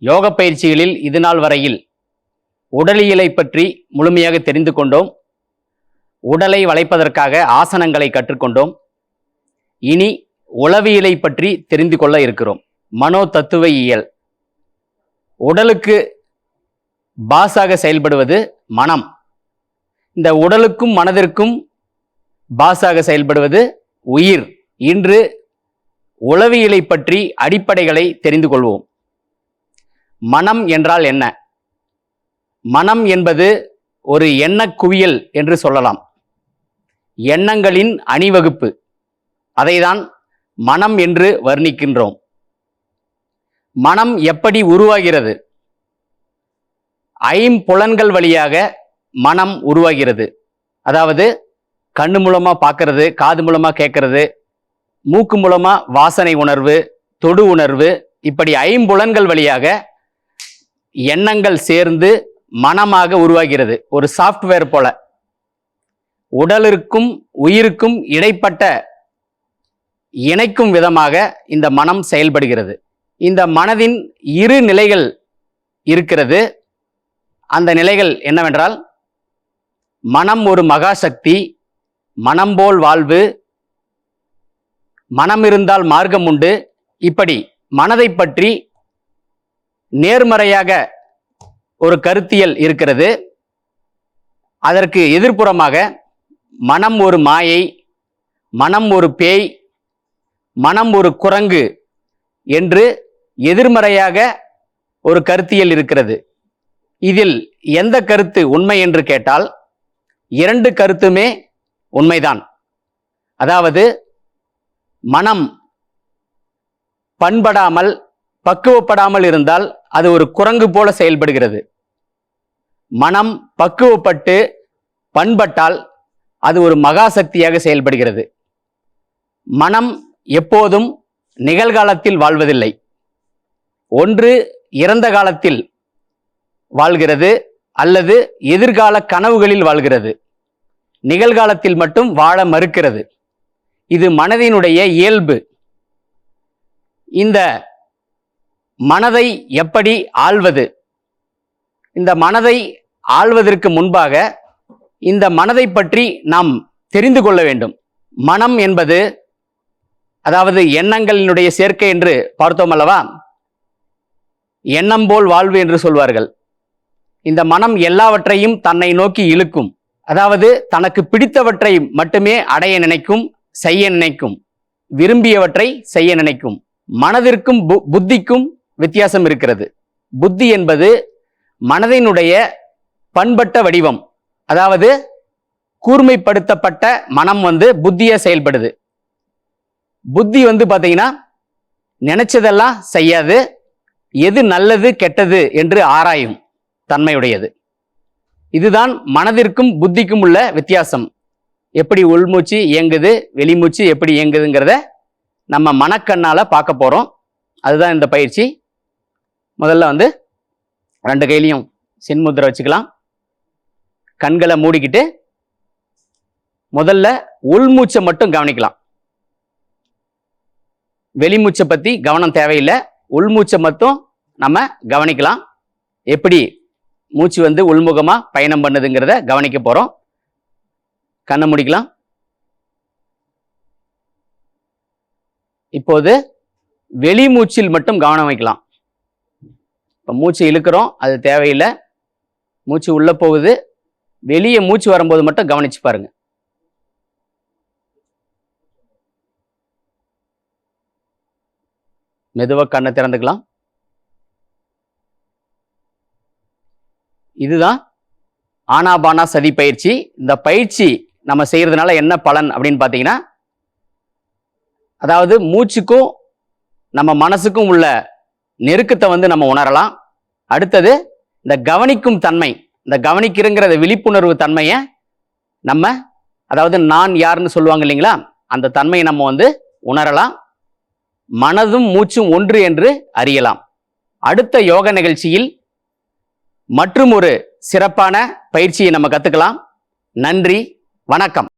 யோக பயிற்சிகளில் இதுநாள் வரையில் உடலியலை பற்றி முழுமையாக தெரிந்து கொண்டோம். உடலை வளைப்பதற்காக ஆசனங்களை கற்றுக்கொண்டோம். இனி உளவியலை பற்றி தெரிந்து கொள்ள இருக்கிறோம். மனோ தத்துவ இயல். உடலுக்கு பாஸாக செயல்படுவது மனம். இந்த உடலுக்கும் மனதிற்கும் பாஸாக செயல்படுவது உயிர். இன்று உளவியலை பற்றி அடிப்படைகளை தெரிந்து கொள்வோம். மனம் என்றால் என்ன? மனம் என்பது ஒரு எண்ணக் குவியல் என்று சொல்லலாம். எண்ணங்களின் அணிவகுப்பு. அதைதான் மனம் என்று வர்ணிக்கின்றோம். மனம் எப்படி உருவாகிறது? ஐம்புலன்கள் வழியாக மனம் உருவாகிறது. அதாவது கண்ணு மூலமா பார்க்கறது, காது மூலமா கேட்கறது, மூக்கு மூலமா வாசனை உணர்வு, தொடு உணர்வு, இப்படி ஐம்புலன்கள் வழியாக எண்ணங்கள் சேர்ந்து மனமாக உருவாகிறது. ஒரு சாஃப்ட்வேர் போல. உடலிற்கும் உயிருக்கும் இடைப்பட்ட இணைக்கும் விதமாக இந்த மனம் செயல்படுகிறது. இந்த மனதின் இரு நிலைகள் இருக்கிறது. அந்த நிலைகள் என்னவென்றால், மனம் ஒரு மகாசக்தி, மனம் போல் வாழ்வு, மனம் இருந்தால் மார்க்கம் உண்டு. இப்படி மனதை பற்றி நேர்மறையாக ஒரு கருத்தியல் இருக்கிறது. அதற்கு எதிர்ப்புறமாக மனம் ஒரு மாயை, மனம் ஒரு பேய், மனம் ஒரு குரங்கு என்று எதிர்மறையாக ஒரு கருத்தியல் இருக்கிறது. இதில் எந்த கருத்து உண்மை என்று கேட்டால், இரண்டு கருத்துமே உண்மைதான். அதாவது மனம் பண்படாமல் பக்குவப்படாமல் இருந்தால் அது ஒரு குரங்கு போல செயல்படுகிறது. மனம் பக்குவப்பட்டு பண்பட்டால் அது ஒரு மகாசக்தியாக செயல்படுகிறது. மனம் எப்போதும் நிகழ்காலத்தில் வாழ்வதில்லை. ஒன்று இறந்த காலத்தில் வாழ்கிறது அல்லது எதிர்கால கனவுகளில் வாழ்கிறது. நிகழ்காலத்தில் மட்டும் வாழ மறுக்கிறது. இது மனதினுடைய இயல்பு. இந்த மனதை எப்படி ஆள்வது? இந்த மனதை ஆள்வதற்கு முன்பாக இந்த மனதை பற்றி நாம் தெரிந்து கொள்ள வேண்டும். மனம் என்பது, அதாவது எண்ணங்களினுடைய சேர்க்கை என்று பார்த்தோம் அல்லவா? எண்ணம் போல் வாழ்வு என்று சொல்வார்கள். இந்த மனம் எல்லாவற்றையும் தன்னை நோக்கி இழுக்கும். அதாவது தனக்கு பிடித்தவற்றை மட்டுமே அடைய நினைக்கும், செய்ய நினைக்கும், விரும்பியவற்றை செய்ய நினைக்கும். மனதிற்கும் புத்திக்கும் வித்தியாசம் இருக்கிறது. புத்தி என்பது மனதினுடைய பண்பட்ட வடிவம். அதாவது கூர்மைப்படுத்தப்பட்ட மனம் புத்தியா செயல்படுது. புத்தி பாத்தீங்கன்னா நினைச்சதெல்லாம் செய்யாது, எது நல்லது கெட்டது என்று ஆராயும் தன்மையுடையது. இதுதான் மனதிற்கும் புத்திக்கும் உள்ள வித்தியாசம். எப்படி உள்மூச்சு இயங்குது, வெளிமூச்சு எப்படி இயங்குதுங்கிறத நம்ம மனக்கண்ணால பார்க்க போறோம். அதுதான் இந்த பயிற்சி. முதல்ல ரெண்டு கையிலையும் சின்முத்திரை வச்சுக்கலாம். கண்களை மூடிக்கிட்டு முதல்ல உள்மூச்சை மட்டும் கவனிக்கலாம். வெளிமூச்சை பத்தி கவனம் தேவையில்லை. உள்மூச்சை மட்டும் நம்ம கவனிக்கலாம். எப்படி மூச்சு உள்முகமா பயணம் பண்ணுதுங்கிறத கவனிக்க போறோம். கண்ணை மூடிக்கலாம். இப்போது வெளிமூச்சில் மட்டும் கவனம் வைக்கலாம். இப்போ மூச்சு இழுக்கிறோம், அது தேவையில்லை. மூச்சு உள்ள போகுது, வெளியே மூச்சு வரும்போது மட்டும் கவனிச்சு பாருங்க. மெதுவாக கண்ணை திறந்துக்கலாம். இதுதான் ஆனாபானா சதி பயிற்சி. இந்த பயிற்சி நம்ம செய்யறதுனால என்ன பலன் அப்படின்னு பார்த்தீங்கன்னா, அதாவது மூச்சுக்கும் நம்ம மனசுக்கும் உள்ள நெருக்கத்தை நம்ம உணரலாம். அடுத்தது இந்த கவனிக்கும் தன்மை, இந்த கவனிக்கிறங்கிற விழிப்புணர்வு தன்மையை நம்ம, அதாவது நான் யாருன்னு சொல்லுவாங்க இல்லைங்களா, அந்த தன்மையை நம்ம உணரலாம். மனதும் மூச்சும் ஒன்று என்று அறியலாம். அடுத்த யோக நிகழ்ச்சியில் மற்றும் ஒரு சிறப்பான பயிற்சியை நம்ம கத்துக்கலாம். நன்றி, வணக்கம்.